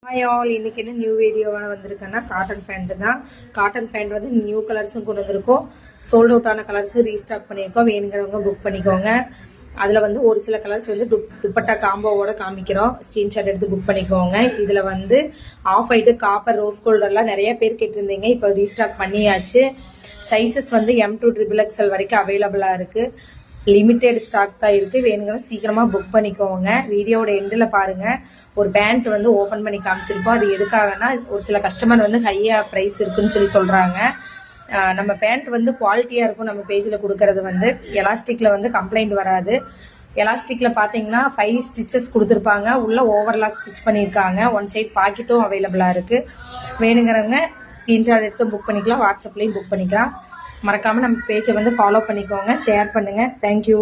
Hi all, இன்னைக்கு என்ன new வீடியோவான வந்திருக்கேன்னா cotton pant தான். காட்டன் பேண்ட் வந்து நியூ கலர்ஸும் கொண்டு வந்திருக்கோம், சோல்ட் அவுட் ஆன கலர்ஸும் ரீஸ்டாக் பண்ணியிருக்கோம். வேணுங்கிறவங்க புக் பண்ணிக்கோங்க. அதில் வந்து ஒரு சில கலர்ஸ் வந்து துப்பட்டா காம்போவோட காமிக்கிறோம், ஸ்க்ரீன்ஷாட் எடுத்து புக் பண்ணிக்கோங்க. இதில் வந்து ஆஃப் ஒயிட்டு, காப்பர், ரோஸ் கோல்டெல்லாம் நிறைய பேர் கேட்டிருந்தீங்க, இப்போ ரீஸ்டாக் பண்ணியாச்சு. சைஸஸ் வந்து M2 XXL வரைக்கும் அவைலபிளாக இருக்குது. லிமிட்டெட் ஸ்டாக் தான் இருக்குது. வேணுங்கிற சீக்கிரமாக புக் பண்ணிக்கோங்க. வீடியோட எண்டில் பாருங்கள், ஒரு பேண்ட் வந்து ஓப்பன் பண்ணி காமிச்சிருப்போம். அது எதுக்காகனா, ஒரு சில கஸ்டமர் வந்து ஹையாக ப்ரைஸ் இருக்குன்னு சொல்கிறாங்க. நம்ம பேண்ட் வந்து குவாலிட்டியாக இருக்கும். நம்ம பேஜில் கொடுக்கறது வந்து எலாஸ்டிக்கில் வந்து கம்ப்ளைண்ட் வராது. எலாஸ்டிக்கில் பார்த்தீங்கன்னா 5 ஸ்டிச்சஸ் கொடுத்துருப்பாங்க, உள்ள ஓவர்லாக் ஸ்டிச் பண்ணியிருக்காங்க. ஒன் சைட் பாக்கெட்டும் அவைலபிளாக இருக்குது. வேணுங்கிறவங்க ஸ்க்ரீன்ஷாட் எடுத்து புக் பண்ணிக்கலாம், வாட்ஸ்அப்லேயும் புக் பண்ணிக்கலாம். மறக்காமல் நம்ம பேஜை வந்து ஃபாலோ பண்ணிக்கோங்க, ஷேர் பண்ணுங்கள். தேங்க்யூ.